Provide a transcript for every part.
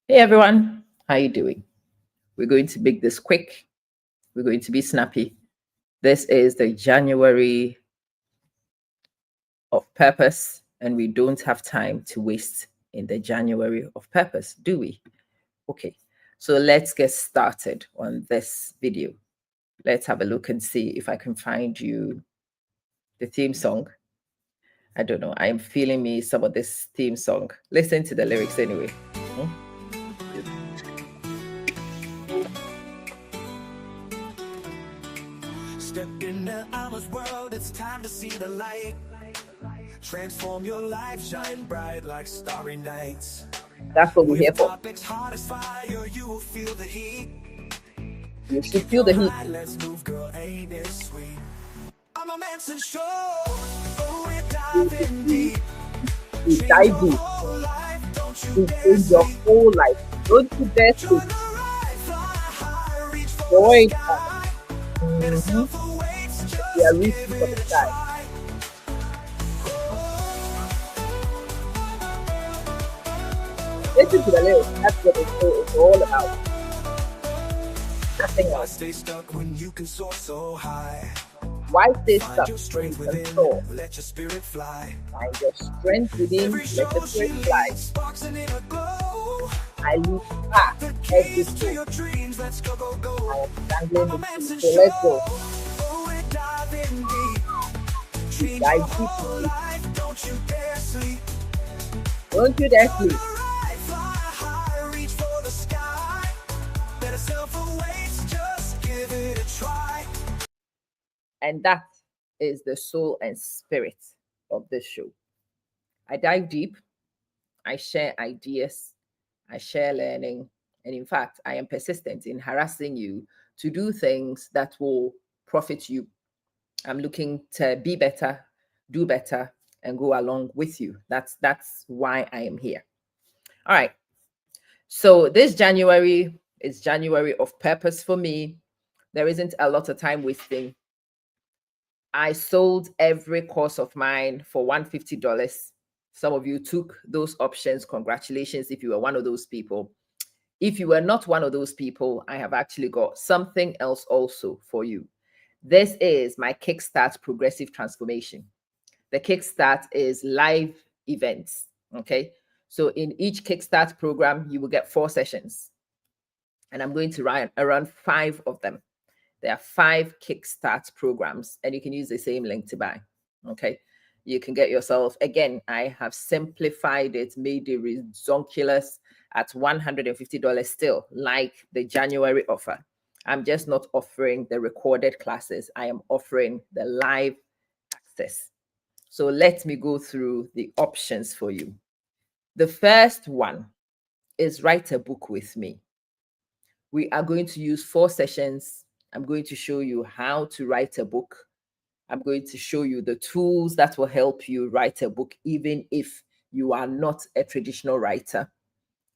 Hey everyone, how you doing? We're going to make this quick. We're going to be snappy. This is the January of purpose, and we don't have time to waste in the January of purpose, do we? Okay, so let's get started on this video. Let's have a look and see if I can find you the theme song. I don't know. I am feeling me some of this theme song. Listen to the lyrics anyway. Step into our world, it's time to see the light. Transform your life, shine bright like starry nights. That's what we're here for. Topics hot as fire, you will feel the heat. You should feel the heat. Let's move, girl, ain't it sweet? I'm a Manson show. Oh, we're diving deep. You dive deep. You change your whole life. Don't you dare to boy. We are reaching for the sky. Listen to the lyrics. That's what it's all about. Nothing else. Stay stuck when you can soar so high. Why stay stuck? Strength within, let your spirit fly. Find your strength within, let the spirit fly. I look back every day. I am dangling the feet, so let's go. Dive deep. Don't you dare sleep. And that is the soul and spirit of this show. I dive deep, I share ideas, I share learning, and in fact, I am persistent in harassing you to do things that will profit you. I'm looking to be better, do better, and go along with you. That's why I am here. All right. So this January is January of purpose for me. There isn't a lot of time wasting. I sold every course of mine for $150. Some of you took those options. Congratulations if you were one of those people. If you were not one of those people, I have actually got something else also for you. This is my Kickstart Progressive Transformation. The Kickstart is live events, okay? So in each Kickstart program, you will get 4 sessions. And I'm going to run around 5 of them. There are 5 Kickstart programs, and you can use the same link to buy. Okay. You can get yourself, again, I have simplified it, made it ridiculous at $150 still, like the January offer. I'm just not offering the recorded classes. I am offering the live access. So let me go through the options for you. The first one is write a book with me. We are going to use 4 sessions. I'm going to show you how to write a book. I'm going to show you the tools that will help you write a book, even if you are not a traditional writer.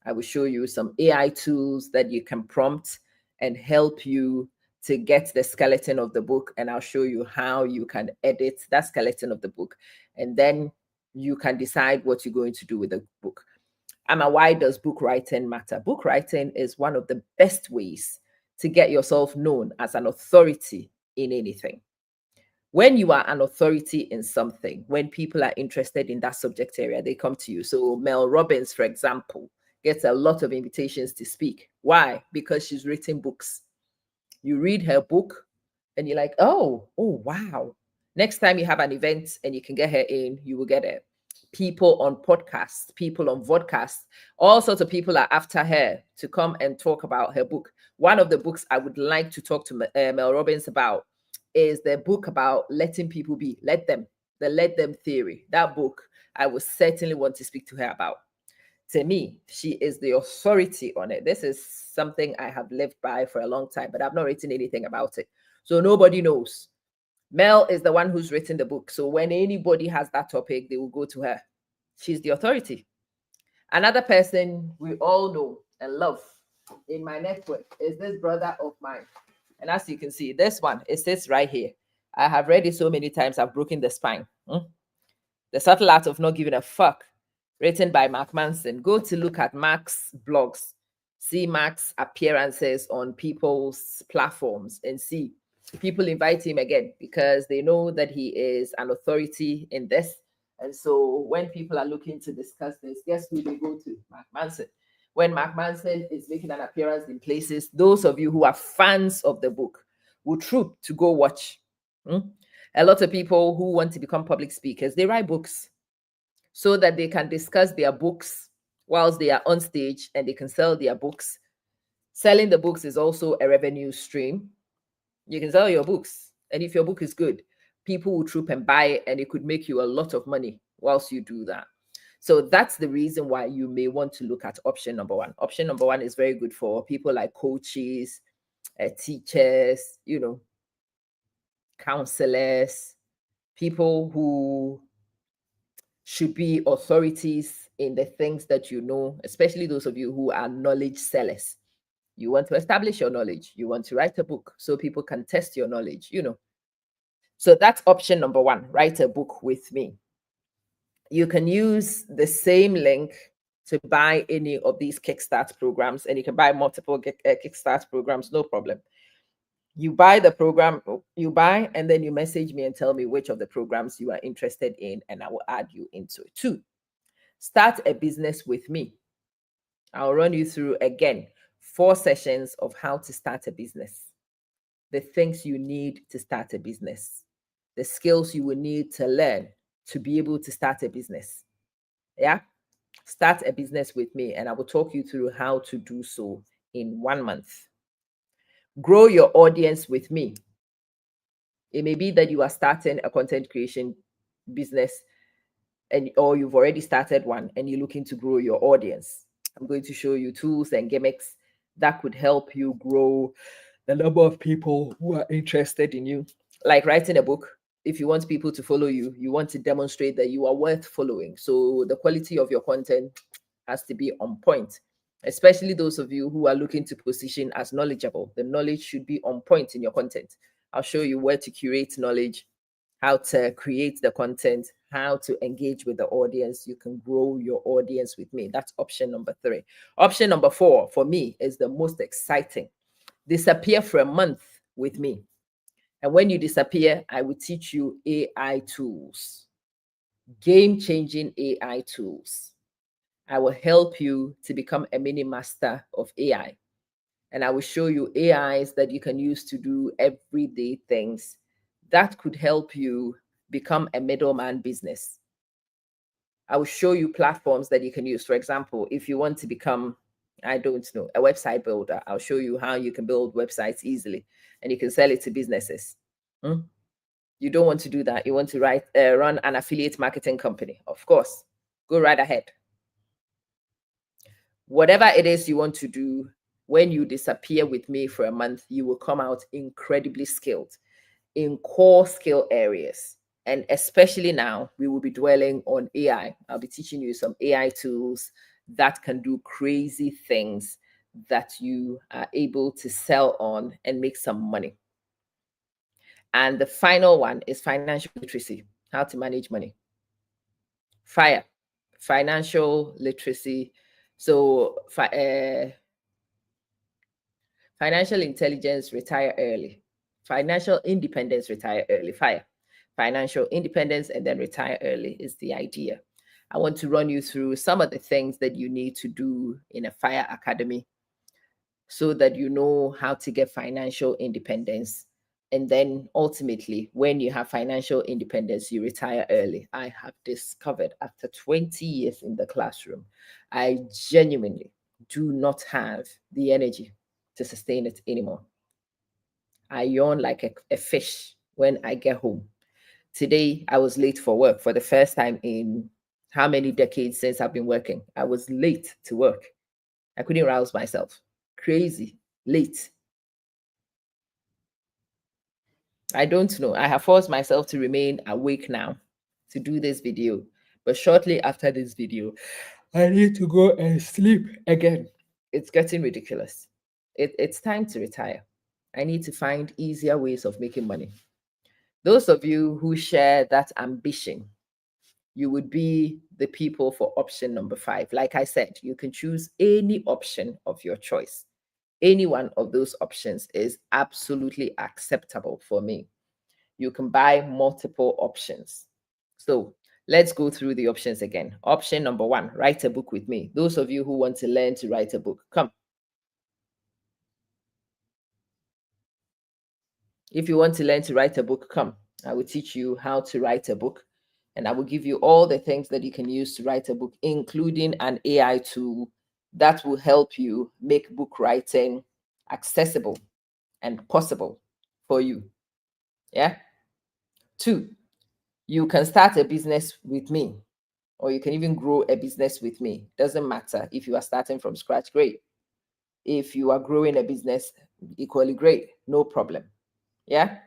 I will show you some AI tools that you can prompt and help you to get the skeleton of the book. And I'll show you how you can edit that skeleton of the book. And then you can decide what you're going to do with the book. Why does book writing matter? Book writing is one of the best ways to get yourself known as an authority in anything. When you are an authority in something, when people are interested in that subject area, they come to you. So Mel Robbins, for example, gets a lot of invitations to speak. Why? Because she's written books. You read her book and you're like, oh, wow. Next time you have an event and you can get her in, you will get it. People on podcasts, people on vodcasts, all sorts of people are after her to come and talk about her book. One of the books I would like to talk to Mel Robbins about is the book about letting people be, the let them theory. That book I would certainly want to speak to her about. To me, she is the authority on it. This is something I have lived by for a long time, but I've not written anything about it. So nobody knows. Mel is the one who's written the book. So when anybody has that topic, they will go to her. She's the authority. Another person we all know and love in my network is this brother of mine. And as you can see, this one, it sits right here. I have read it so many times, I've broken the spine. The Subtle Art of Not Giving a Fuck, written by Mark Manson. Go to look at Mark's blogs. see Mark's appearances on people's platforms and see people invite him again because they know that he is an authority in this. And so when people are looking to discuss this, guess who they go to? Mark Manson. When Mark Manson is making an appearance in places, those of you who are fans of the book will troop to go watch. A lot of people who want to become public speakers, they write books so that they can discuss their books whilst they are on stage and they can sell their books. Selling the books is also a revenue stream. You can sell your books, and if your book is good, people will troop and buy it, and it could make you a lot of money whilst you do that. So that's the reason why you may want to look at option number one. Option number one is very good for people like coaches, teachers, counselors, people who should be authorities in the things that you know, especially those of you who are knowledge sellers. You want to establish your knowledge. You want to write a book so people can test your knowledge, So that's option number one, write a book with me. You can use the same link to buy any of these Kickstart programs, and you can buy multiple Kickstart programs, no problem. You buy the program, and then you message me and tell me which of the programs you are interested in, and I will add you into it. 2, start a business with me. I'll run you through, again, 4 sessions of how to start a business, the things you need to start a business, the skills you will need to learn to be able to start a business. Yeah? Start a business with me, and I will talk you through how to do so in 1 month. Grow your audience with me. It may be that you are starting a content creation business or you've already started one and you're looking to grow your audience. I'm going to show you tools and gimmicks that could help you grow the number of people who are interested in you. Like writing a book. If you want people to follow you, you want to demonstrate that you are worth following. So the quality of your content has to be on point, especially those of you who are looking to position as knowledgeable. The knowledge should be on point in your content. I'll show you where to curate knowledge, how to create the content, how to engage with the audience. You can grow your audience with me. That's option number 3. Option number 4 for me is the most exciting. Disappear for a month with me. And when you disappear, I will teach you AI tools, game-changing AI tools. I will help you to become a mini master of AI. And I will show you AIs that you can use to do everyday things that could help you become a middleman business. I will show you platforms that you can use. For example, if you want to become, a website builder, I'll show you how you can build websites easily and you can sell it to businesses. You don't want to do that. You want to run an affiliate marketing company. Of course, go right ahead. Whatever it is you want to do, when you disappear with me for a month, you will come out incredibly skilled in core skill areas. And especially now, we will be dwelling on AI. I'll be teaching you some AI tools that can do crazy things that you are able to sell on and make some money. And the final one is financial literacy, how to manage money. FIRE, financial literacy. So financial intelligence, retire early. Financial independence, retire early. FIRE, financial independence, and then retire early is the idea. I want to run you through some of the things that you need to do in a FIRE academy so that you know how to get financial independence. And then ultimately, when you have financial independence, you retire early. I have discovered after 20 years in the classroom, I genuinely do not have the energy to sustain it anymore. I yawn like a fish when I get home. Today, I was late for work for the first time in how many decades since I've been working. I was late to work. I couldn't rouse myself. Crazy, late. I don't know. I have forced myself to remain awake now to do this video. But shortly after this video, I need to go and sleep again. It's getting ridiculous. It's time to retire. I need to find easier ways of making money. Those of you who share that ambition, you would be the people for option number 5. Like I said, you can choose any option of your choice. Any one of those options is absolutely acceptable for me. You can buy multiple options. So let's go through the options again. Option number 1, write a book with me. Those of you who want to learn to write a book, come. If you want to learn to write a book, come. I will teach you how to write a book, and I will give you all the things that you can use to write a book, including an AI tool that will help you make book writing accessible and possible for you. Yeah. 2, you can start a business with me, or you can even grow a business with me. Doesn't matter. If you are starting from scratch, great. If you are growing a business, equally great. No problem. Yeah.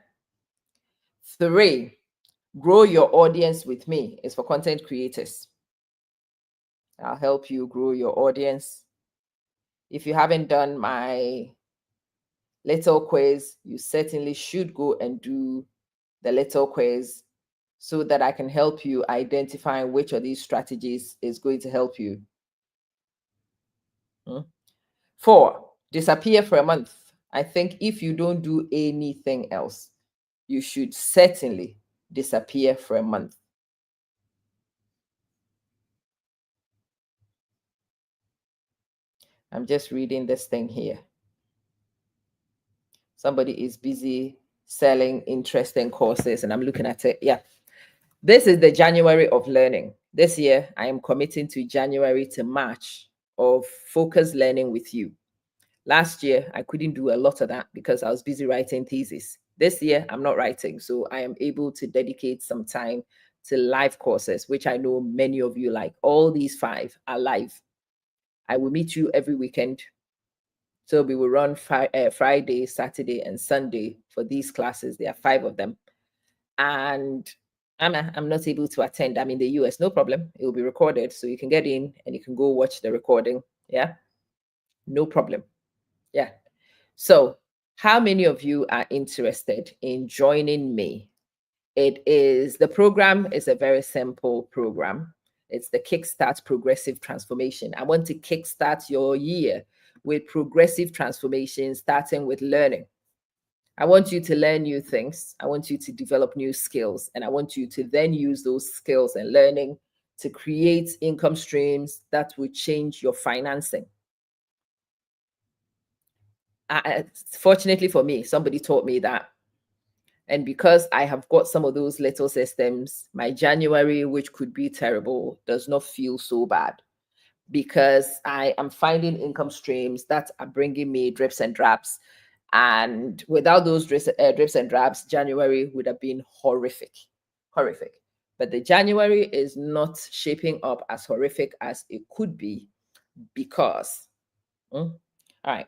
3, grow your audience with me. It's for content creators. I'll help you grow your audience. If you haven't done my little quiz, you certainly should go and do the little quiz so that I can help you identify which of these strategies is going to help you. 4, disappear for a month. I think if you don't do anything else, you should certainly disappear for a month. I'm just reading this thing here. Somebody is busy selling interesting courses, and I'm looking at it. Yeah. This is the January of learning. This year, I am committing to January to March of focused learning with you. Last year, I couldn't do a lot of that because I was busy writing thesis. This year, I'm not writing, so I am able to dedicate some time to live courses, which I know many of you like. All these 5 are live. I will meet you every weekend. So we will run Friday, Saturday, and Sunday for these classes. There are 5 of them. And I'm not able to attend. I'm in the US, no problem. It will be recorded. So you can get in and you can go watch the recording. Yeah, no problem. Yeah. So how many of you are interested in joining me? The program is a very simple program. It's the Kickstart Progressive Transformation. I want to kickstart your year with progressive transformation, starting with learning. I want you to learn new things. I want you to develop new skills. And I want you to then use those skills and learning to create income streams that will change your financing. Fortunately for me, somebody taught me that. And because I have got some of those little systems, my January, which could be terrible, does not feel so bad because I am finding income streams that are bringing me drips and drabs. And without those drips and drabs, January would have been horrific. But the January is not shaping up as horrific as it could be because, all right.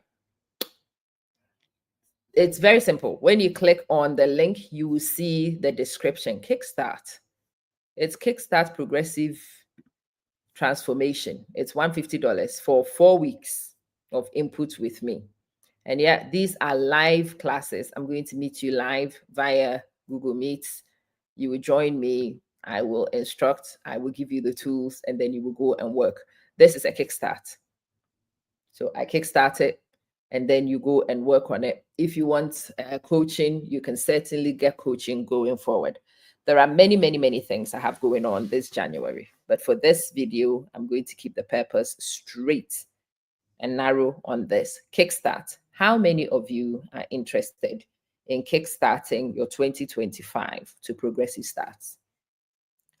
It's very simple. When you click on the link, you will see the description, Kickstart. It's Kickstart Progressive Transformation. It's $150 for 4 weeks of input with me. And yeah, these are live classes. I'm going to meet you live via Google Meets. You will join me. I will instruct. I will give you the tools, and then you will go and work. This is a kickstart. So I kickstart it, and then you go and work on it. If you want coaching, you can certainly get coaching going forward. There are many, many, many things I have going on this January. But for this video, I'm going to keep the purpose straight and narrow on this. Kickstart. How many of you are interested in kickstarting your 2025 to progressive starts?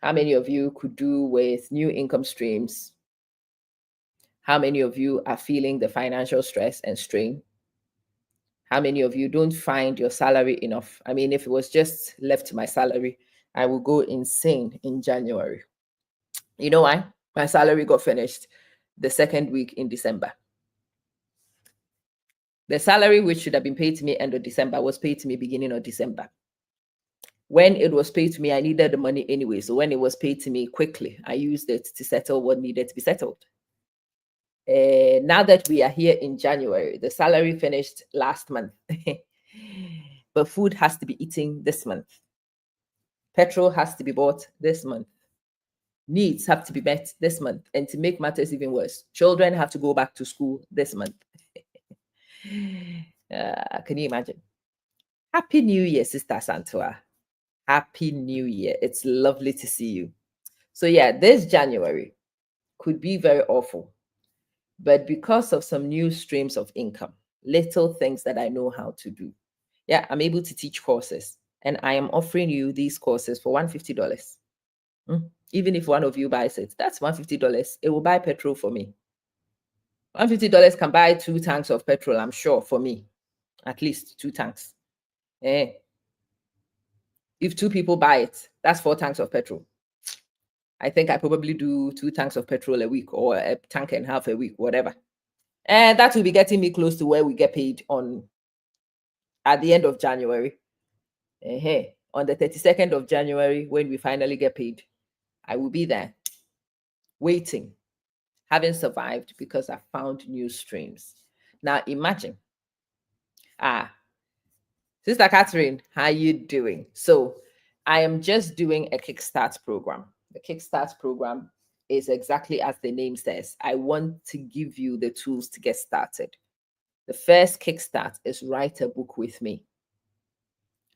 How many of you could do with new income streams? How many of you are feeling the financial stress and strain? How many of you don't find your salary enough? I mean, if it was just left to my salary, I will go insane in January. You know why? My salary got finished the second week in December. The salary which should have been paid to me end of December was paid to me beginning of December. When it was paid to me, I needed the money anyway. So when it was paid to me quickly, I used it to settle what needed to be settled. Now that we are here in January, the salary finished last month, but food has to be eaten this month. Petrol has to be bought this month. needs have to be met this month. And to make matters even worse, children have to go back to school this month. Can you imagine? Happy New Year, Sister Santua. Happy New Year. It's lovely to see you. So yeah, this January could be very awful, but because of some new streams of income, little things that I know how to do, yeah, I'm able to teach courses, and I am offering you these courses for $150. Even if one of you buys it, that's $150. It will buy petrol for me. $150 can buy 2 tanks of petrol, I'm sure, for me. At least 2 tanks. If 2 people buy it, that's 4 tanks of petrol. I think I probably do 2 tanks of petrol a week, or a tank and a half a week, whatever. And that will be getting me close to where we get paid at the end of January. On the 32nd of January, when we finally get paid, I will be there waiting, having survived because I found new streams. Now imagine, Sister Catherine, how you doing? So I am just doing a Kickstart program. The Kickstart program is exactly as the name says. I want to give you the tools to get started. The first Kickstart is write a book with me.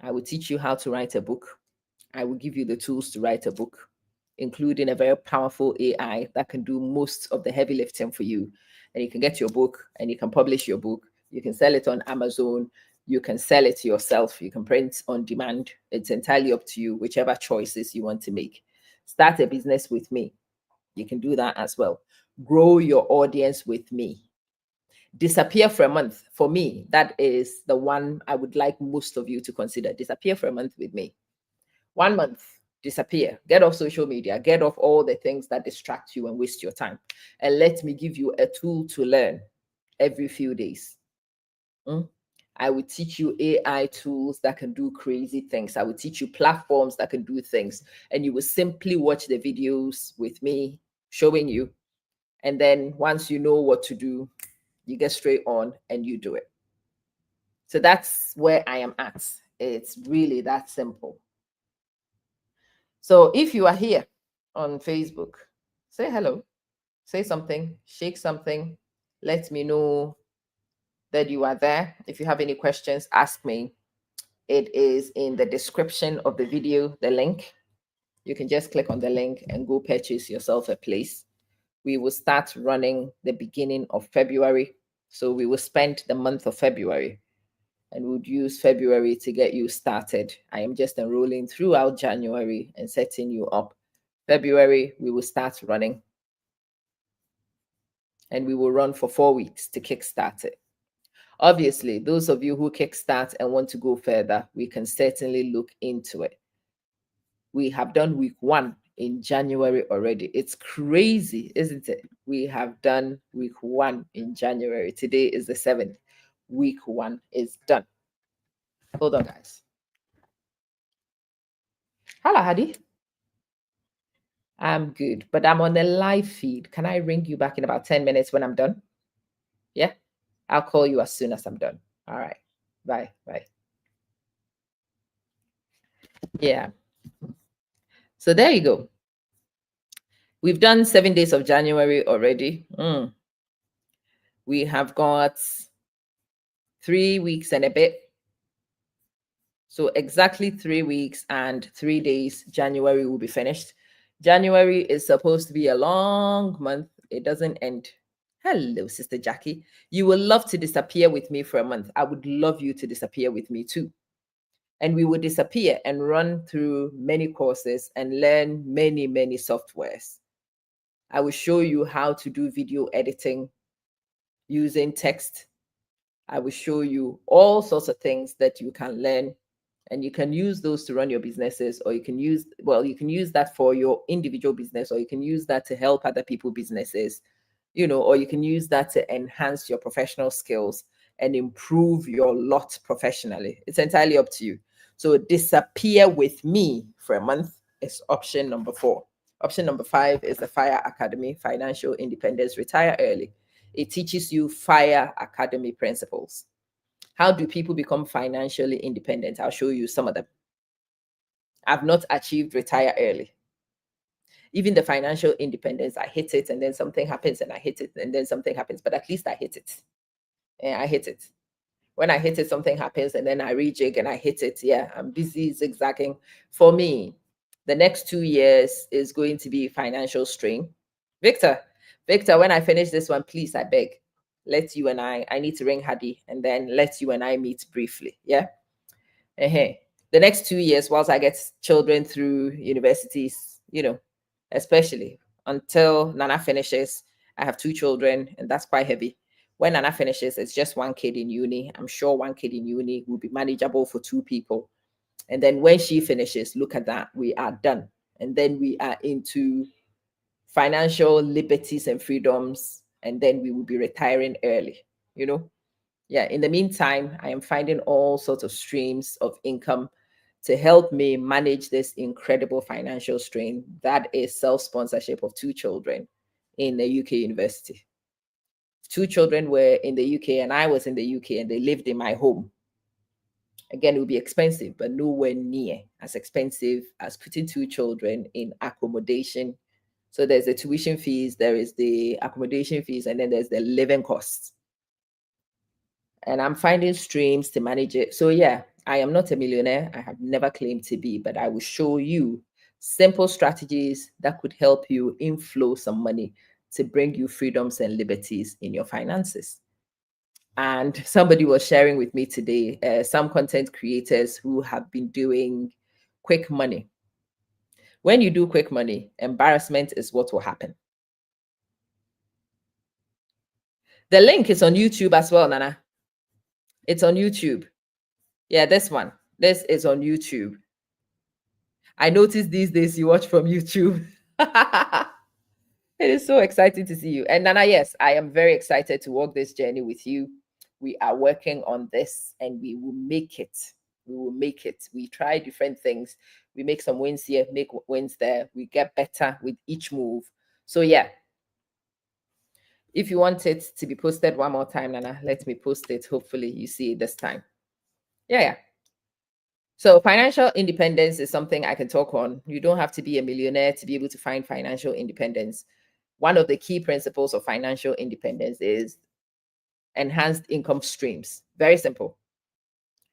I will teach you how to write a book. I will give you the tools to write a book, including a very powerful AI that can do most of the heavy lifting for you. And you can get your book and you can publish your book. You can sell it on Amazon. You can sell it yourself. You can print on demand. It's entirely up to you, whichever choices you want to make. Start a business with me. You can do that as well. Grow your audience with me. Disappear for a month. For me, that is the one I would like most of you to consider. Disappear for a month with me. 1 month, disappear. Get off social media. Get off all the things that distract you and waste your time. And let me give you a tool to learn every few days. I will teach you AI tools that can do crazy things. I will teach you platforms that can do things. And you will simply watch the videos with me showing you. And then once you know what to do, you get straight on and you do it. So that's where I am at. It's really that simple. So if you are here on Facebook, say hello, say something, shake something, let me know that you are there. If you have any questions, ask me. It is in the description of the video, the link. You can just click on the link and go purchase yourself a place. We will start running the beginning of February. So we will spend the month of February and would use February to get you started. I am just enrolling throughout January and setting you up. February, we will start running. And we will run for 4 weeks to kickstart it. Obviously, those of you who kickstart and want to go further, we can certainly look into it. We have done week 1 in January already. It's crazy, isn't it? We have done week 1 in January. Today is the 7th. Week 1 is done. Hold on, guys. Hello, Hadi. I'm good, but I'm on the live feed. Can I ring you back in about 10 minutes when I'm done? Yeah, I'll call you as soon as I'm done. All right. Bye. Bye. Yeah. So there you go. We've done 7 days of January already. We have got 3 weeks and a bit. So exactly 3 weeks and 3 days, January will be finished. January is supposed to be a long month. It doesn't end. Hello, Sister Jackie. You will love to disappear with me for a month. I would love you to disappear with me too. And we will disappear and run through many courses and learn many, many softwares. I will show you how to do video editing using text. I will show you all sorts of things that you can learn, and you can use those to run your businesses, or you can use that for your individual business, or you can use that to help other people's businesses, or you can use that to enhance your professional skills and improve your lot professionally. It's entirely up to you. So disappear with me for a month is option number 4. Option number 5 is the FIRE Academy, Financial Independence, Retire Early. It teaches you FIRE Academy principles. How do people become financially independent? I'll show you some of them. I've not achieved retire early. Even the financial independence, I hit it, and then something happens, and I hit it, and then something happens. But at least I hit it. I hit it. When I hit it, something happens, and then I rejig and I hit it. Yeah, I'm busy zigzagging. For me, the next 2 years is going to be financial strain. Victor, when I finish this one, please, I beg, let you and I need to ring Hadi, and then let you and I meet briefly. Yeah. The next 2 years, whilst I get children through universities, especially until Nana finishes, I have 2 children, and that's quite heavy. When Nana finishes, it's just 1 kid in uni. I'm sure 1 kid in uni will be manageable for 2 people. And then when she finishes, look at that, we are done. And then we are into financial liberties and freedoms, and then we will be retiring early. Yeah, in the meantime, I am finding all sorts of streams of income to help me manage this incredible financial strain that is self-sponsorship of 2 children in a UK university. 2 children were in the UK and I was in the UK, and they lived in my home. Again, it would be expensive, but nowhere near as expensive as putting 2 children in accommodation. So there's the tuition fees, there is the accommodation fees, and then there's the living costs. And I'm finding streams to manage it. So yeah, I am not a millionaire. I have never claimed to be, but I will show you simple strategies that could help you inflow some money to bring you freedoms and liberties in your finances. And somebody was sharing with me today, some content creators who have been doing quick money. When you do quick money, embarrassment is what will happen. The link is on YouTube as well, Nana. It's on YouTube. Yeah, this one. This is on YouTube. I noticed these days you watch from YouTube. It is so exciting to see you. And Nana, yes, I am very excited to walk this journey with you. We are working on this and we will make it. We will make it. We try different things. We make some wins here, make wins there. We get better with each move. So yeah, if you want it to be posted one more time, Nana, let me post it. Hopefully you see it this time. Yeah. So financial independence is something I can talk on. You don't have to be a millionaire to be able to find financial independence. One of the key principles of financial independence is enhanced income streams. Very simple.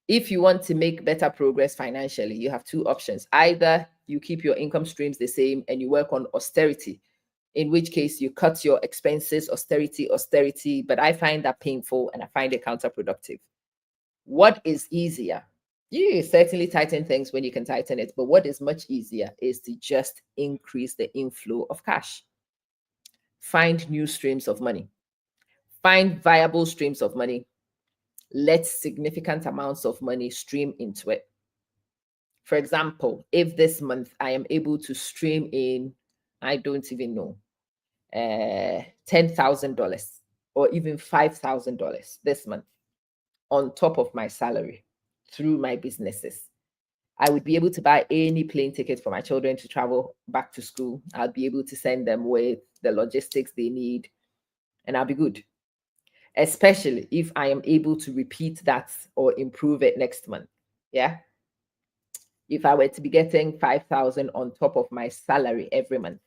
If you want to make better progress financially, you have 2 options. Either you keep your income streams the same and you work on austerity, in which case you cut your expenses, austerity, but I find that painful and I find it counterproductive. What is easier? You certainly tighten things when you can tighten it, but what is much easier is to just increase the inflow of cash. Find new streams of money. Find viable streams of money. Let significant amounts of money stream into it. For example, if this month I am able to stream in, I don't even know, $10,000 or even $5,000 this month on top of my salary through my businesses, I would be able to buy any plane ticket for my children to travel back to school. I'll be able to send them with the logistics they need, and I'll be good. Especially if I am able to repeat that or improve it next month. Yeah. If I were to be getting 5,000 on top of my salary every month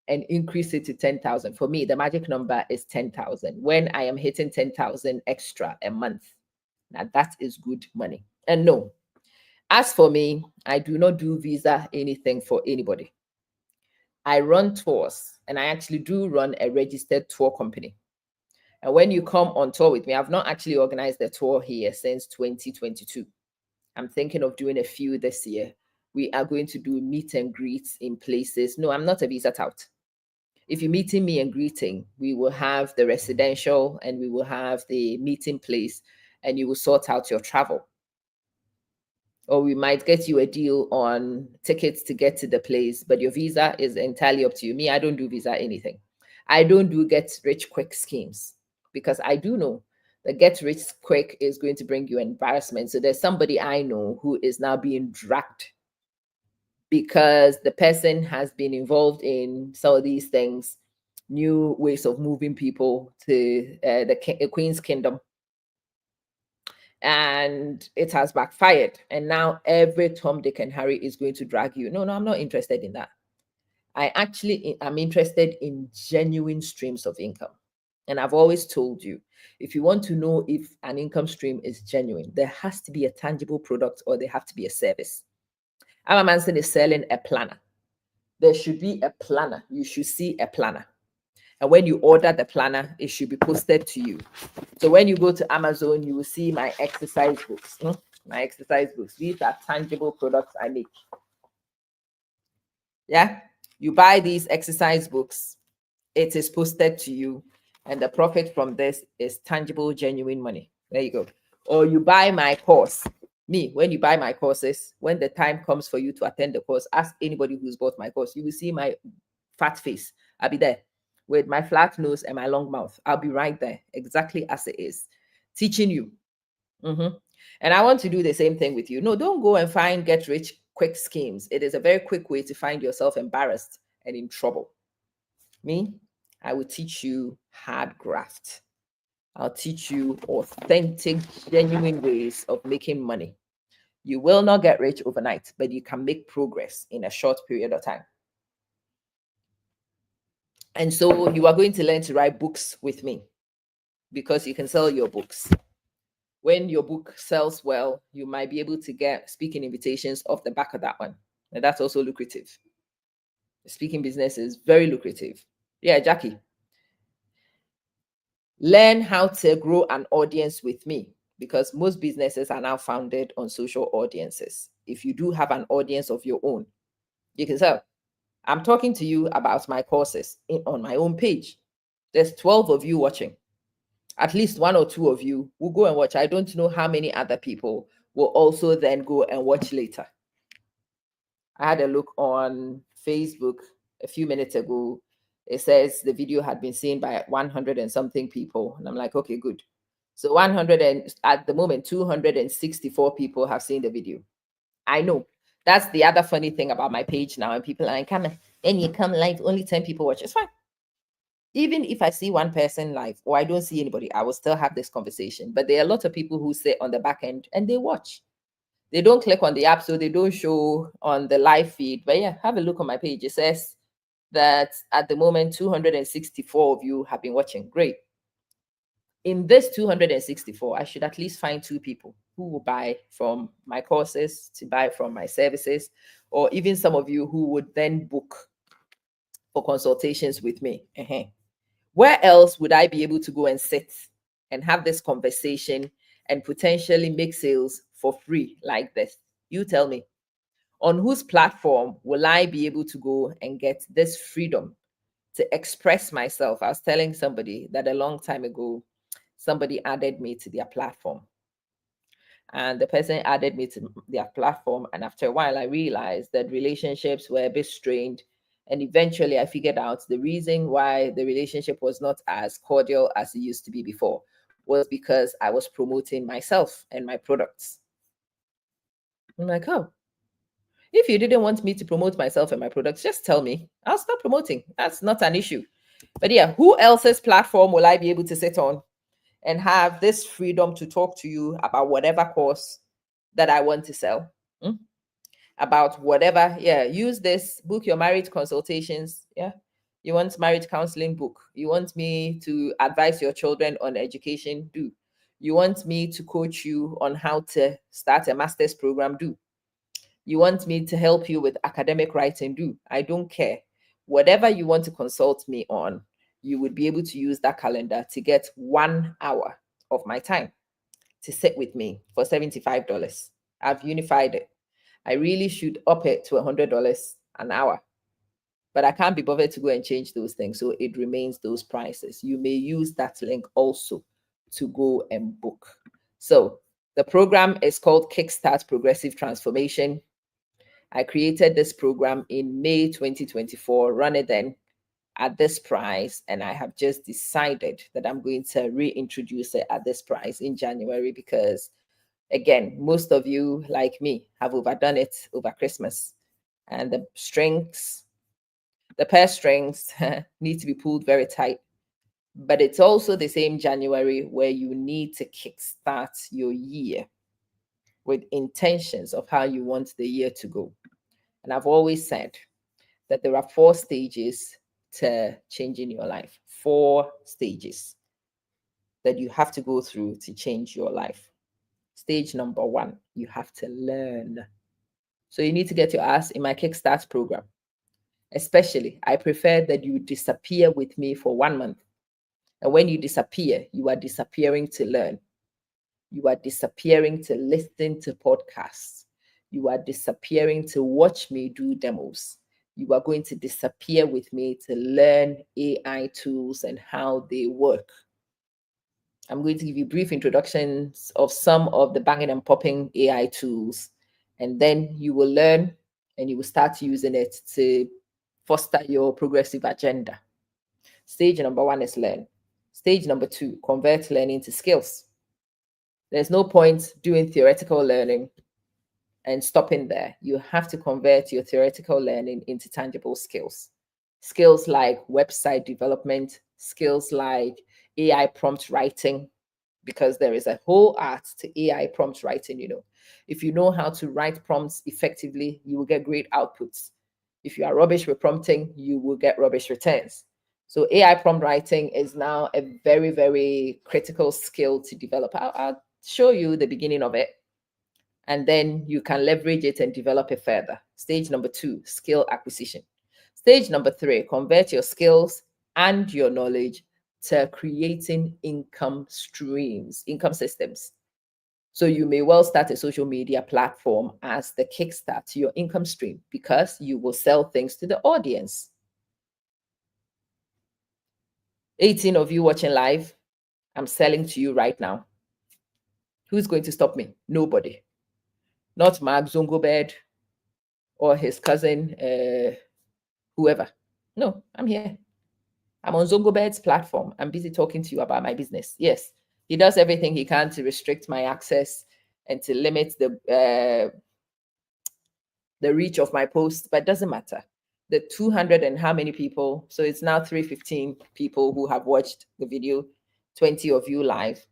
and increase it to 10,000, for me, the magic number is 10,000. When I am hitting 10,000 extra a month, now that is good money. And no, as for me, I do not do visa anything for anybody. I run tours, and I actually do run a registered tour company. And when you come on tour with me, I've not actually organized a tour here since 2022. I'm thinking of doing a few this year. We are going to do meet and greets in places. No, I'm not a visa tout. If you're meeting me and greeting, we will have the residential and we will have the meeting place, and you will sort out your travel. Or we might get you a deal on tickets to get to the place, but your visa is entirely up to you. Me, I don't do visa anything. I don't do get rich quick schemes, because I do know that get rich quick is going to bring you embarrassment. So there's somebody I know who is now being dragged because the person has been involved in some of these things, new ways of moving people to the Queen's Kingdom. And it has backfired. And now every Tom, Dick, and Harry is going to drag you. No, I'm not interested in that. I actually am interested in genuine streams of income. And I've always told you, if you want to know if an income stream is genuine, there has to be a tangible product or there have to be a service. Amma Manson is selling a planner. There should be a planner. You should see a planner. And when you order the planner, it should be posted to you. So when you go to Amazon, you will see my exercise books. My exercise books. These are tangible products I make. Yeah. You buy these exercise books, it is posted to you, and the profit from this is tangible, genuine money. There you go. Or you buy my course. Me, when you buy my courses, when the time comes for you to attend the course, ask anybody who's bought my course. You will see my fat face. I'll be there with my flat nose and my long mouth. I'll be right there, exactly as it is, teaching you. And I want to do the same thing with you. No, don't go and find get rich quick schemes. It is a very quick way to find yourself embarrassed and in trouble. Me, I will teach you hard graft. I'll teach you authentic, genuine ways of making money. You will not get rich overnight, but you can make progress in a short period of time. And so you are going to learn to write books with me because you can sell your books. When your book sells well, you might be able to get speaking invitations off the back of that one. And that's also lucrative. The speaking business is very lucrative. Yeah, Jackie. Learn how to grow an audience with me because most businesses are now founded on social audiences. If you do have an audience of your own, you can sell. I'm talking to you about my courses on my own page. There's 12 of you watching. At least one or two of you will go and watch. I don't know how many other people will also then go and watch later. I had a look on Facebook a few minutes ago. It says the video had been seen by 100 and something people. And I'm like, okay, good. So 100 and at the moment, 264 people have seen the video. I know. That's the other funny thing about my page now. And people are like, come and you come live, only 10 people watch. It's fine. Even if I see one person live or I don't see anybody, I will still have this conversation. But there are a lot of people who sit on the back end and they watch. They don't click on the app, so they don't show on the live feed. But yeah, have a look on my page. It says that at the moment, 264 of you have been watching. Great. In this 264, I should at least find 2 people who will buy from my courses, to buy from my services, or even some of you who would then book for consultations with me. Where else would I be able to go and sit and have this conversation and potentially make sales for free like this? You tell me. On whose platform will I be able to go and get this freedom to express myself? I was telling somebody that a long time ago, somebody added me to their platform. And the person added me to their platform. And after a while, I realized that relationships were a bit strained. And eventually I figured out the reason why the relationship was not as cordial as it used to be before was because I was promoting myself and my products. I'm like, oh, if you didn't want me to promote myself and my products, just tell me. I'll stop promoting. That's not an issue. But yeah, who else's platform will I be able to sit on and have this freedom to talk to you about whatever course that I want to sell? About whatever, yeah, use this, book your marriage consultations. Yeah, you want marriage counseling, book. You want me to advise your children on education, do. You want me to coach you on how to start a master's program, do. You want me to help you with academic writing, do. I don't care. Whatever you want to consult me on, you would be able to use that calendar to get 1 hour of my time to sit with me for $75. I've unified it. I really should up it to $100 an hour, but I can't be bothered to go and change those things. So it remains those prices. You may use that link also to go and book. So the program is called Kickstart Progressive Transformation. I created this program in May 2024, run it then at this price. And I have just decided that I'm going to reintroduce it at this price in January because, again, most of you, like me, have overdone it over Christmas. And the strings, the purse strings need to be pulled very tight. But it's also the same January where you need to kickstart your year with intentions of how you want the year to go. And I've always said that there are 4 stages to changing your life. 4 stages that you have to go through to change your life. Stage number 1, you have to learn. So you need to get your ass in my Kickstart program. Especially, I prefer that you disappear with me for 1 month. And when you disappear, you are disappearing to learn. You are disappearing to listen to podcasts. You are disappearing to watch me do demos. You are going to disappear with me to learn AI tools and how they work. I'm going to give you brief introductions of some of the banging and popping AI tools, and then you will learn and you will start using it to foster your progressive agenda. Stage number 1 is learn. Stage number 2, convert learning to skills. There's no point doing theoretical learning and stopping there. You have to convert your theoretical learning into tangible skills. Skills like website development, skills like AI prompt writing, because there is a whole art to AI prompt writing. If you know how to write prompts effectively, you will get great outputs. If you are rubbish with prompting, you will get rubbish returns. So AI prompt writing is now a very, very critical skill to develop. I'll show you the beginning of it, and then you can leverage it and develop it further. Stage number 2, skill acquisition. Stage number 3, convert your skills and your knowledge to creating income streams, income systems. So you may well start a social media platform as the kickstart to your income stream, because you will sell things to the audience. 18 of you watching live, I'm selling to you right now. Who's going to stop me? Nobody. Not Mark Zuckerberg or his cousin, whoever. No, I'm here. I'm on Zuckerberg's platform. I'm busy talking to you about my business. Yes, he does everything he can to restrict my access and to limit the reach of my posts, but it doesn't matter. The 200 and how many people, so it's now 315 people who have watched the video, 20 of you live.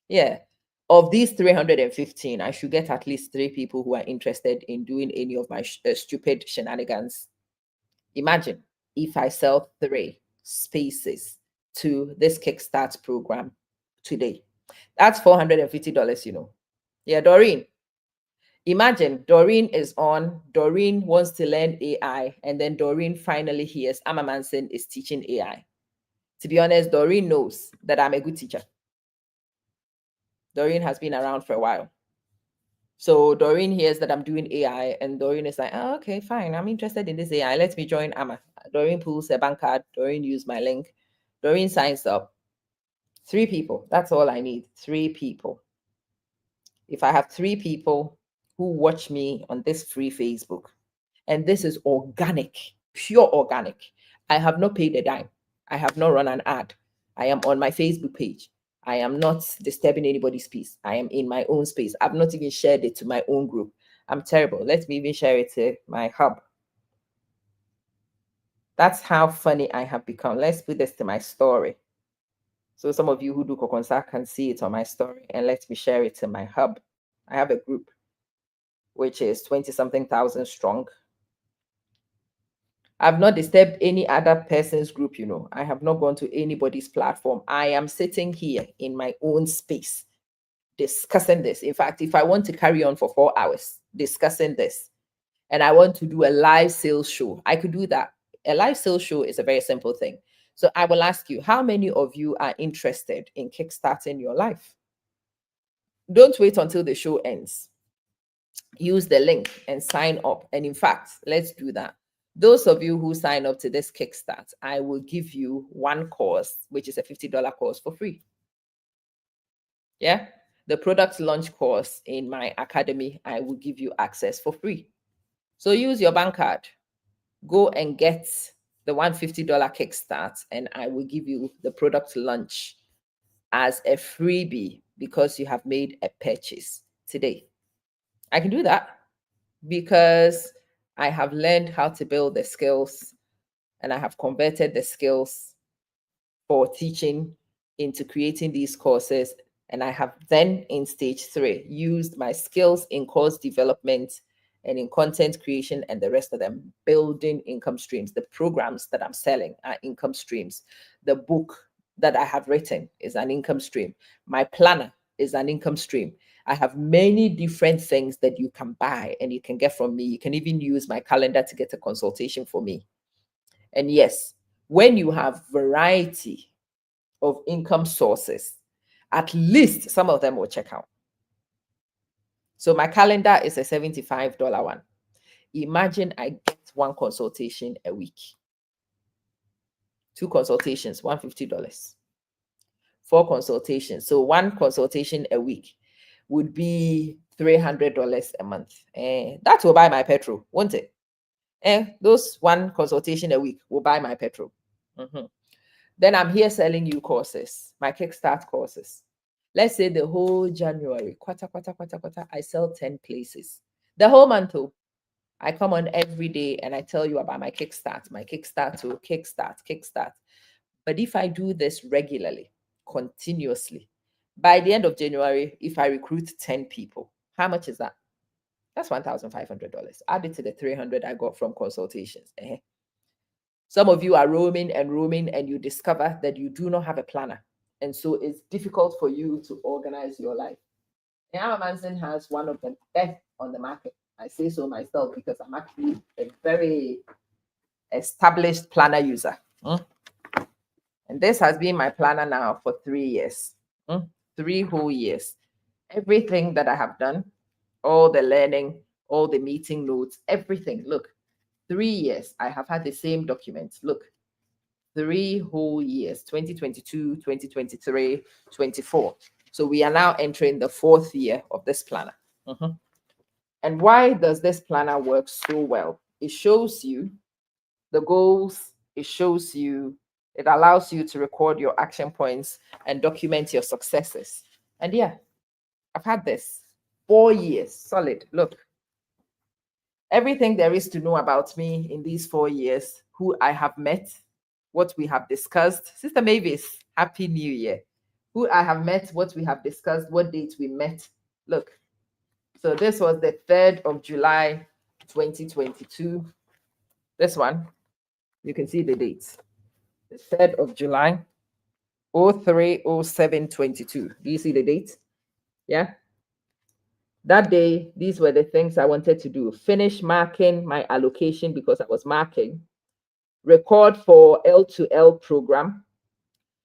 Yeah, of these 315, I should get at least 3 people who are interested in doing any of my stupid shenanigans. Imagine if I sell 3 spaces to this Kickstart program today. That's $450, Yeah, Doreen. Imagine Doreen is on, Doreen wants to learn AI, and then Doreen finally hears Amma Manson is teaching AI. To be honest, Doreen knows that I'm a good teacher. Doreen has been around for a while. So Doreen hears that I'm doing AI, and Doreen is like, oh, okay, fine. I'm interested in this AI. Let me join Amma. Doreen pulls a bank card. Doreen used my link. Doreen signs up. 3 people. That's all I need. 3 people. If I have 3 people who watch me on this free Facebook, and this is organic, pure organic. I have not paid a dime. I have not run an ad. I am on my Facebook page. I am not disturbing anybody's peace. I am in my own space. I've not even shared it to my own group. I'm terrible. Let me even share it to my hub. That's how funny I have become. Let's put this to my story. So some of you who do Kokonsa can see it on my story, and let me share it to my hub. I have a group which is 20-something thousand strong. I've not disturbed any other person's group, I have not gone to anybody's platform. I am sitting here in my own space discussing this. In fact, if I want to carry on for 4 hours discussing this, and I want to do a live sales show, I could do that. A live sales show is a very simple thing. So I will ask you, how many of you are interested in kickstarting your life? Don't wait until the show ends. Use the link and sign up. And in fact, let's do that. Those of you who sign up to this Kickstart, I will give you 1 course, which is a $50 course for free. Yeah, the product launch course in my academy, I will give you access for free. So use your bank card. Go and get the $150 Kickstart, and I will give you the product launch as a freebie because you have made a purchase today. I can do that because I have learned how to build the skills, and I have converted the skills for teaching into creating these courses. And I have then in stage 3 used my skills in course development and in content creation and the rest of them, building income streams. The programs that I'm selling are income streams. The book that I have written is an income stream. My planner is an income stream. I have many different things that you can buy and you can get from me. You can even use my calendar to get a consultation for me. And yes, when you have variety of income sources, at least some of them will check out. So my calendar is a $75 one. Imagine I get one consultation a week. 2 consultations, $150. 4 consultations. So 1 consultation a week would be $300 a month. That will buy my petrol, won't it? Those 1 consultation a week will buy my petrol. Then I'm here selling you courses, my Kickstart courses. Let's say the whole January, quarter, I sell 10 places. The whole month, I come on every day and I tell you about my Kickstart to Kickstart. But if I do this regularly, continuously, by the end of January, if I recruit 10 people, how much is that? That's $1,500. Add it to the $300 I got from consultations. Some of you are roaming and you discover that you do not have a planner. And so it's difficult for you to organize your life. Emma Manson has one of the best on the market. I say so myself because I'm actually a very established planner user. And this has been my planner now for 3 years. 3 whole years. Everything that I have done, all the learning, all the meeting notes, everything. Look, 3 years. I have had the same documents. Look, 3 whole years, 2022, 2023, 24. So we are now entering the 4th year of this planner. And why does this planner work so well? It shows you the goals. It allows you to record your action points and document your successes. And yeah, I've had this 4 years solid. Look, everything there is to know about me in these 4 years, who I have met, what we have discussed. Sister Mavis, Happy New Year. Who I have met, what we have discussed, what date we met. Look, so this was the 3rd of July, 2022. This one, you can see the dates. The 3rd of July, 03/07/22. Do you see the date? Yeah. That day, these were the things I wanted to do. Finish marking my allocation because I was marking. Record for L2L program.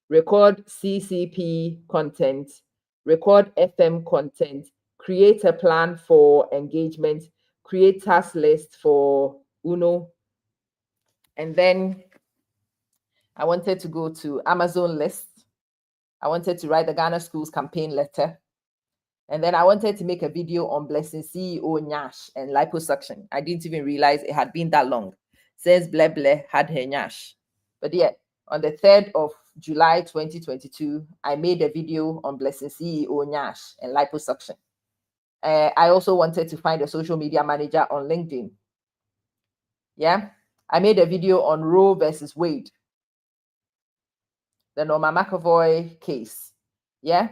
Record CCP content. Record FM content. Create a plan for engagement. Create task list for UNO. And then I wanted to go to Amazon list. I wanted to write the Ghana Schools campaign letter. And then I wanted to make a video on Blessing CEO Nyash and liposuction. I didn't even realize it had been that long since Bleble had her Nyash. But yeah, on the 3rd of July 2022, I made a video on Blessing CEO Nyash and liposuction. I also wanted to find a social media manager on LinkedIn. Yeah, I made a video on Roe versus Wade, the Norma McAvoy case. Yeah.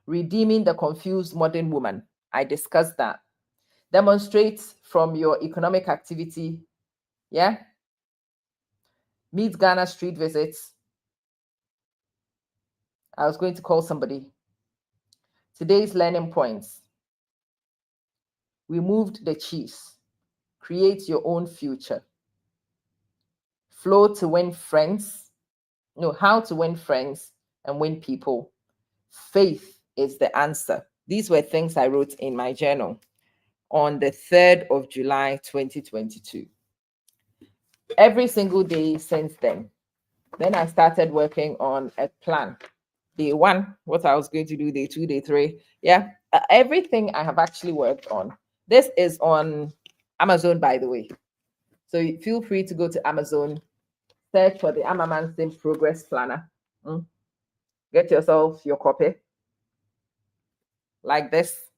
Redeeming the confused modern woman. I discussed that. Demonstrate from your economic activity. Yeah. Meet Ghana street visits. I was going to call somebody. Today's learning points. We moved the cheese. Create your own future. Flow to win friends. No, how to win friends and win people. Faith is the answer. These were things I wrote in my journal on the 3rd of July, 2022. Every single day since then. Then I started working on a plan. Day 1, what I was going to do, day 2, day 3. Yeah, everything I have actually worked on. This is on Amazon, by the way. So feel free to go to Amazon, search for the Amma Manson Progress Planner. Get yourself your copy like this.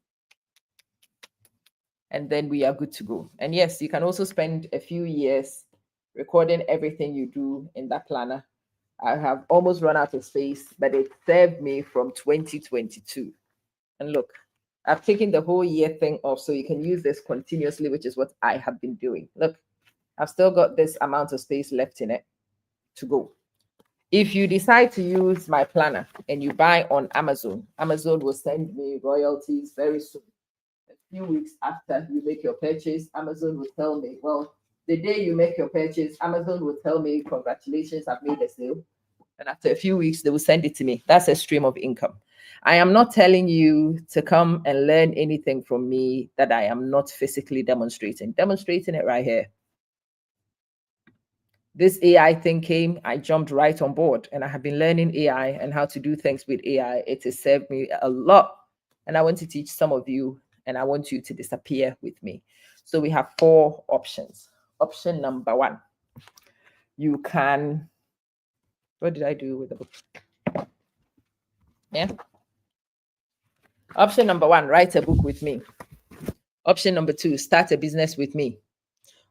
And then we are good to go. And yes, you can also spend a few years recording everything you do in that planner. I have almost run out of space, but it served me from 2022. And look, I've taken the whole year thing off so you can use this continuously, which is what I have been doing. Look, I've still got this amount of space left in it to go. If you decide to use my planner and you buy on Amazon, Amazon will send me royalties very soon. A few weeks after you make your purchase, Amazon will tell me, well, the day you make your purchase, Amazon will tell me, congratulations, I've made a sale. And after a few weeks, they will send it to me. That's a stream of income. I am not telling you to come and learn anything from me that I am not physically demonstrating. Demonstrating it right here. This AI thing came, I jumped right on board, and I have been learning AI and how to do things with AI. It has served me a lot. And I want to teach some of you, and I want you to disappear with me. So we have 4 options. Option number 1, you can, what did I do with the book? Yeah. Option number 1, write a book with me. Option number 2, start a business with me.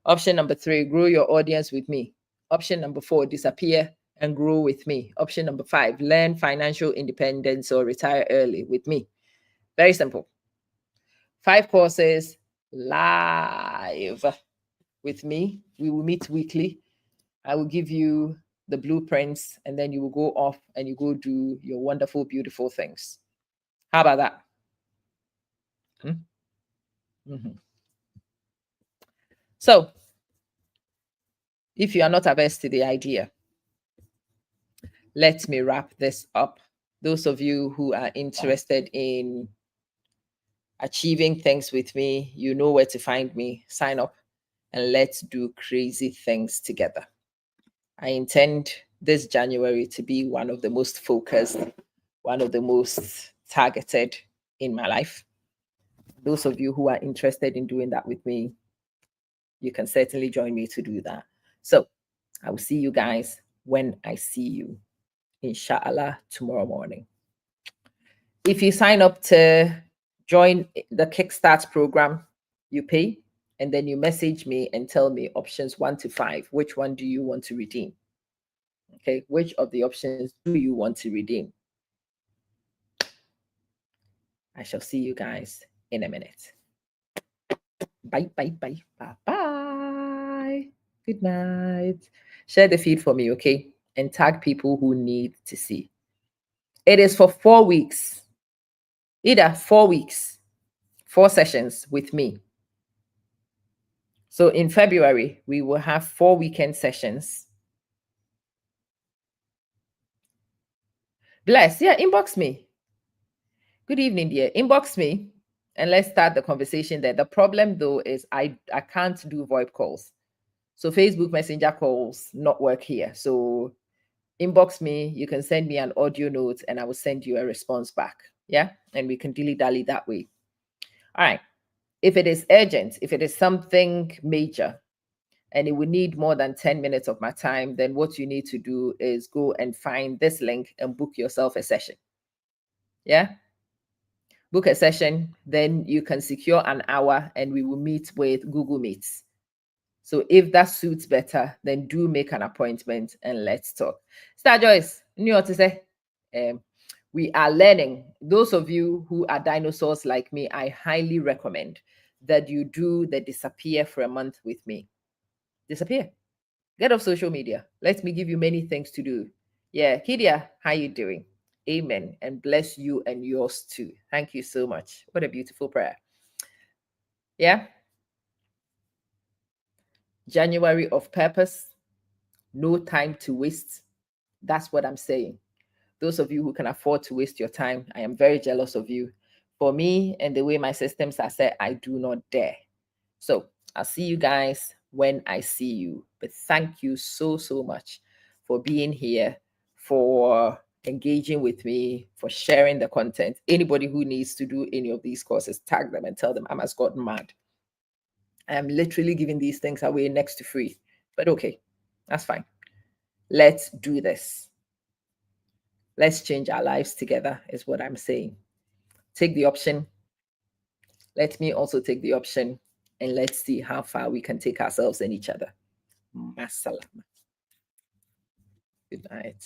Option number 3, grow your audience with me. Option number 4, disappear and grow with me. Option number 5, learn financial independence or retire early with me. Very simple. 5 courses live with me. We will meet weekly. I will give you the blueprints, and then you will go off and you go do your wonderful, beautiful things. How about that? So, if you are not averse to the idea, let me wrap this up. Those of you who are interested in achieving things with me, you know where to find me. Sign up and let's do crazy things together. I intend this January to be one of the most focused, one of the most targeted in my life. Those of you who are interested in doing that with me, you can certainly join me to do that. So I will see you guys when I see you, inshallah, tomorrow morning. If you sign up to join the Kickstart program, you pay, and then you message me and tell me options 1 to 5. Which one do you want to redeem? Okay, which of the options do you want to redeem? I shall see you guys in a minute. Bye, bye, bye, bye, bye. Good night. Share the feed for me, okay? And tag people who need to see. It is for 4 weeks. Either 4 weeks, 4 sessions with me. So in February, we will have 4 weekend sessions. Bless, yeah, inbox me. Good evening, dear. Inbox me and let's start the conversation there. The problem though is I can't do VoIP calls. So Facebook Messenger calls not work here. So inbox me, you can send me an audio note and I will send you a response back. Yeah, and we can dilly-dally that way. All right. If it is urgent, if it is something major, and it would need more than 10 minutes of my time, then what you need to do is go and find this link and book yourself a session. Yeah? Book a session, then you can secure an hour and we will meet with Google Meets. So if that suits better, then do make an appointment and let's talk. Star Joyce, you know what to say? We are learning. Those of you who are dinosaurs like me, I highly recommend that you do the disappear for a month with me. Disappear. Get off social media. Let me give you many things to do. Yeah, Kidia, how you doing? Amen. And bless you and yours too. Thank you so much. What a beautiful prayer. Yeah. January of purpose. No time to waste. That's what I'm saying. Those of you who can afford to waste your time, I am very jealous of you. For me and the way my systems are set, I do not dare. So I'll see you guys when I see you. But thank you so, so much for being here, for engaging with me, for sharing the content. Anybody who needs to do any of these courses, tag them and tell them I'm as gotten mad. I am literally giving these things away next to free. But okay, that's fine. Let's do this. Let's change our lives together, is what I'm saying. Take the option. Let me also take the option, and let's see how far we can take ourselves and each other. Masalam. Good night.